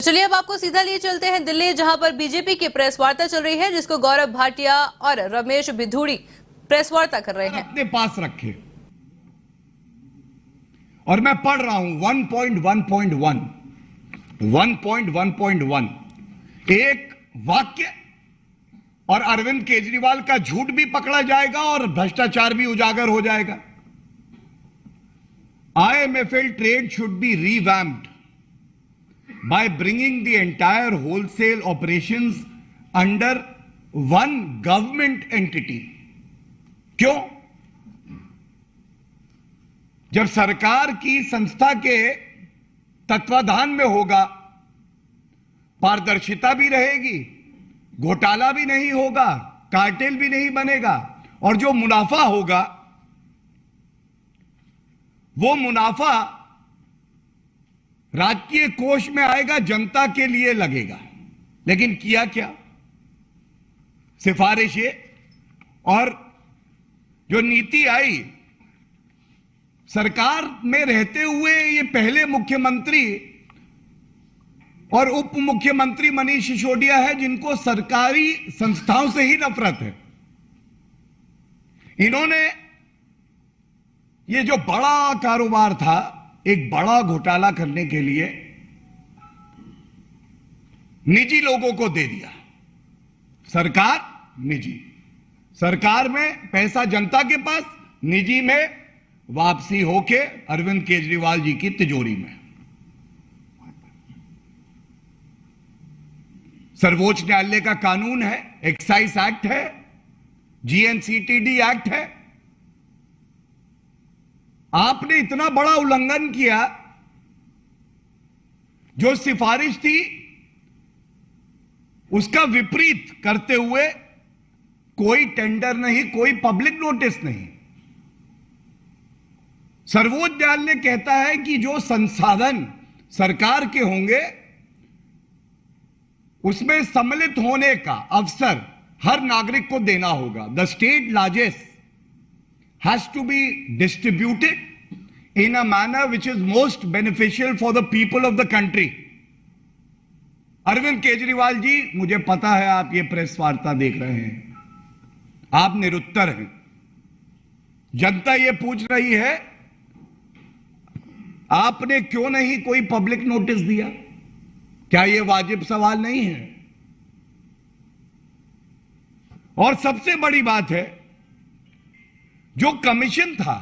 चलिए अब आपको सीधा लिए चलते हैं दिल्ली, जहां पर बीजेपी की प्रेस वार्ता चल रही है, जिसको गौरव भाटिया और रमेश भिधुड़ी प्रेस वार्ता कर रहे हैं। अपने पास रखे और मैं पढ़ रहा हूं 1.1.1 एक वाक्य और अरविंद केजरीवाल का झूठ भी पकड़ा जाएगा और भ्रष्टाचार भी उजागर हो जाएगा। IMFL trade should be revamped by bringing the entire wholesale operations under one government entity. क्यों? जब सरकार की संस्था के तत्वाधान में होगा, पारदर्शिता भी रहेगी, घोटाला भी नहीं होगा, कार्टेल भी नहीं बनेगा और जो मुनाफा होगा वो मुनाफा राजकीय कोष में आएगा, जनता के लिए लगेगा। लेकिन किया क्या? सिफारिशें और जो नीति आई, सरकार में रहते हुए ये पहले मुख्यमंत्री और उप मुख्यमंत्री मनीष सिसोदिया है जिनको सरकारी संस्थाओं से ही नफरत है। इन्होंने ये जो बड़ा कारोबार था, एक बड़ा घोटाला करने के लिए निजी लोगों को दे दिया। सरकार निजी, सरकार में पैसा जनता के पास, निजी में वापसी होके अरविंद केजरीवाल जी की तिजोरी में। सर्वोच्च न्यायालय का कानून है, एक्साइज एक्ट है, GNCTD एक्ट है। आपने इतना बड़ा उल्लंघन किया, जो सिफारिश थी उसका विपरीत करते हुए कोई टेंडर नहीं, कोई पब्लिक नोटिस नहीं। सर्वोच्च न्यायालय कहता है कि जो संसाधन सरकार के होंगे उसमें सम्मिलित होने का अवसर हर नागरिक को देना होगा। The state largest has to be distributed in a manner which is most beneficial for the people of the country. Arvind Kejriwal ji, मुझे पता है आप ये प्रेस वार्ता देख रहे हैं, आप निरुत्तर हैं। जनता ये पूछ रही है आपने क्यों नहीं कोई पब्लिक नोटिस दिया? क्या ये वाजिब सवाल नहीं है? और सबसे बड़ी बात है, जो कमीशन था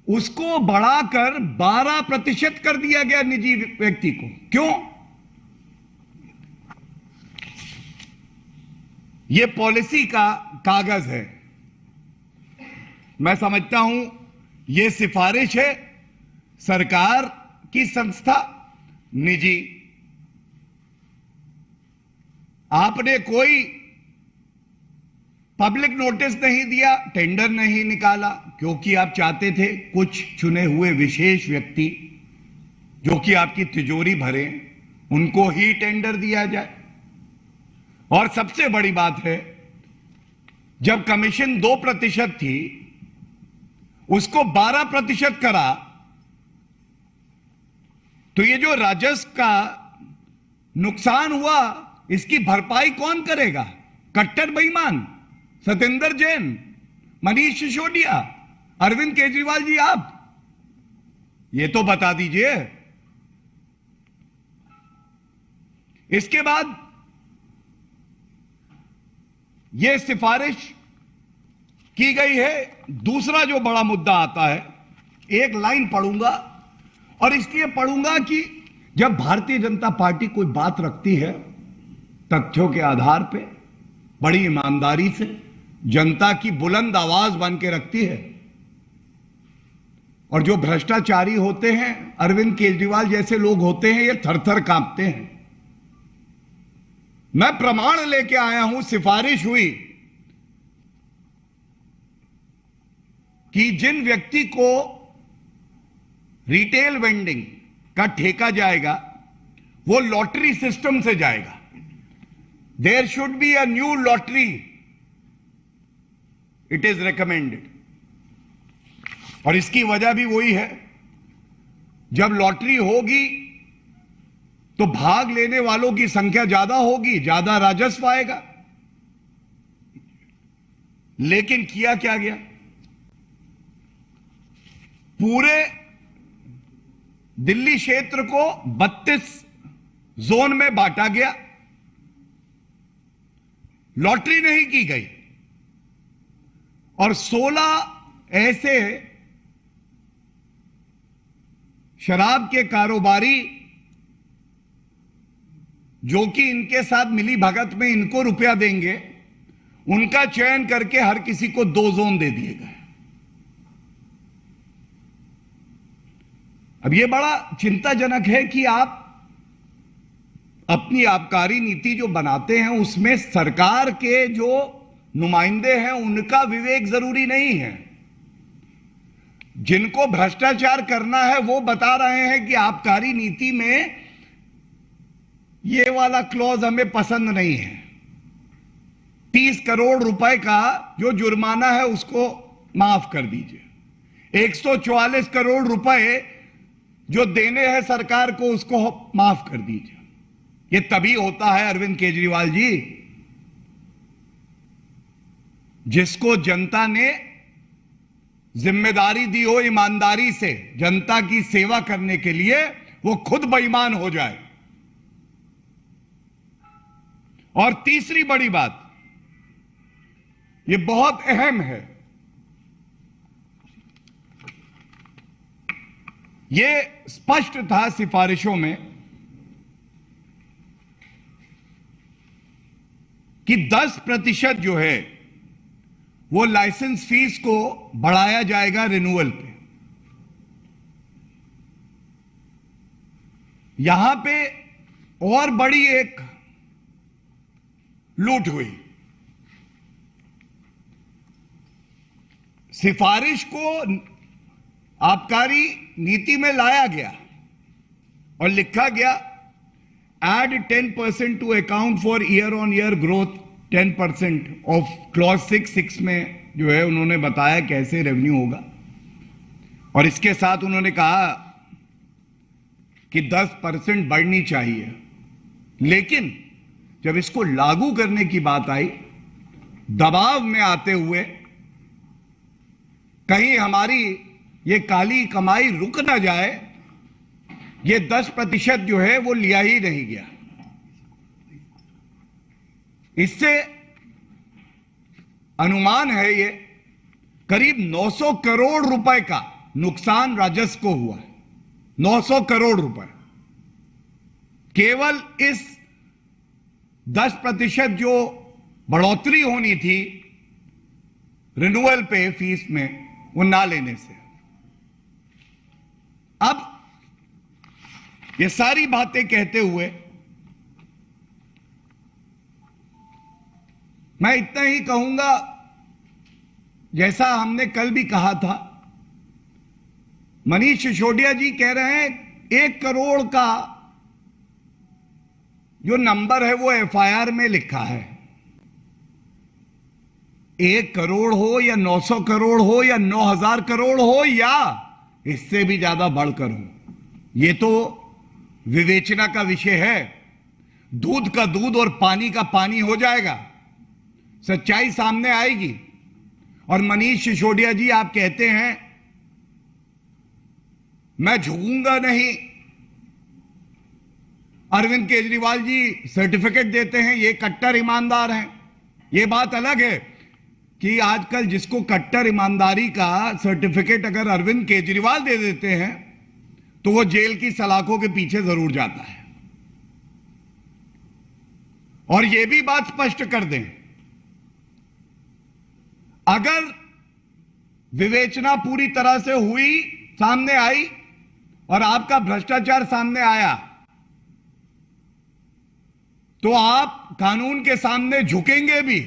उसको बढ़ाकर 12% कर दिया गया निजी व्यक्ति को। क्यों? यह पॉलिसी का कागज है। मैं समझता हूं यह सिफारिश है, सरकार की संस्था निजी। आपने कोई पब्लिक नोटिस नहीं दिया, टेंडर नहीं निकाला, क्योंकि आप चाहते थे कुछ चुने हुए विशेष व्यक्ति जो कि आपकी तिजोरी भरे, उनको ही टेंडर दिया जाए। और सबसे बड़ी बात है, जब कमीशन 2% थी उसको 12% करा, तो ये जो राजस्व का नुकसान हुआ इसकी भरपाई कौन करेगा? कट्टर बेईमान सत्येंद्र जैन, मनीष सिसोदिया, अरविंद केजरीवाल जी, आप ये तो बता दीजिए। इसके बाद यह सिफारिश की गई है। दूसरा जो बड़ा मुद्दा आता है, एक लाइन पढ़ूंगा और इसलिए पढ़ूंगा कि जब भारतीय जनता पार्टी कोई बात रखती है तथ्यों के आधार पे, बड़ी ईमानदारी से, जनता की बुलंद आवाज बन के रखती है, और जो भ्रष्टाचारी होते हैं, अरविंद केजरीवाल जैसे लोग होते हैं, ये थरथर कांपते हैं। मैं प्रमाण लेके आया हूं, सिफारिश हुई कि जिन व्यक्ति को रिटेल वेंडिंग का ठेका जाएगा वो लॉटरी सिस्टम से जाएगा। There should be a new lottery, it is recommended. और इसकी वजह भी वही है, जब लॉटरी होगी तो भाग लेने वालों की संख्या ज्यादा होगी, ज्यादा राजस्व आएगा। लेकिन किया क्या गया? पूरे दिल्ली क्षेत्र को 32 जोन में बांटा गया, लॉटरी नहीं की गई, और 16 ऐसे शराब के कारोबारी जो कि इनके साथ मिली भगत में इनको रुपया देंगे, उनका चयन करके हर किसी को 2 जोन दे दिए गए। अब यह बड़ा चिंताजनक है कि आप अपनी आबकारी नीति जो बनाते हैं उसमें सरकार के जो नुमाइंदे हैं उनका विवेक जरूरी नहीं है। जिनको भ्रष्टाचार करना है वो बता रहे हैं कि आबकारी नीति में ये वाला क्लॉज हमें पसंद नहीं है। 30 करोड़ रुपए का जो जुर्माना है उसको माफ कर दीजिए, 144 करोड़ रुपए जो देने हैं सरकार को उसको माफ कर दीजिए। ये तभी होता है अरविंद केजरीवाल जी, जिसको जनता ने जिम्मेदारी दी हो ईमानदारी से जनता की सेवा करने के लिए, वो खुद बेईमान हो जाए। और तीसरी बड़ी बात, ये बहुत अहम है, ये स्पष्ट था सिफारिशों में कि 10% जो है वो लाइसेंस फीस को बढ़ाया जाएगा रिन्यूअल पे। यहां पे और बड़ी एक लूट हुई। सिफारिश को आबकारी नीति में लाया गया और लिखा गया add 10% to account for year on year growth 10% of clause 6 में जो है उन्होंने बताया कैसे रेवेन्यू होगा, और इसके साथ उन्होंने कहा कि 10% बढ़नी चाहिए। लेकिन जब इसको लागू करने की बात आई, दबाव में आते हुए कहीं हमारी ये काली कमाई रुक ना जाए, ये 10% जो है वो लिया ही नहीं गया। इससे अनुमान है ये करीब 900 करोड़ रुपए का नुकसान राजस्व को हुआ है। 900 करोड़ रुपए केवल इस 10% जो बढ़ोतरी होनी थी रिन्यूअल पे फीस में, वो ना लेने से। अब ये सारी बातें कहते हुए मैं इतना ही कहूंगा, जैसा हमने कल भी कहा था, मनीष सिसोदिया जी कह रहे हैं 1 करोड़ का जो नंबर है वो एफआईआर में लिखा है। 1 करोड़ हो या 900 करोड़ हो या 9000 करोड़ हो या इससे भी ज्यादा बढ़कर हो, ये तो विवेचना का विषय है। दूध का दूध और पानी का पानी हो जाएगा, सच्चाई सामने आएगी। और मनीष सिसोदिया जी आप कहते हैं मैं झुकूंगा नहीं, अरविंद केजरीवाल जी सर्टिफिकेट देते हैं ये कट्टर ईमानदार हैं। ये बात अलग है कि आजकल जिसको कट्टर ईमानदारी का सर्टिफिकेट अगर अरविंद केजरीवाल दे देते हैं तो वो जेल की सलाखों के पीछे जरूर जाता है। और ये भी बात स्पष्ट कर दें, अगर विवेचना पूरी तरह से हुई, सामने आई और आपका भ्रष्टाचार सामने आया, तो आप कानून के सामने झुकेंगे भी।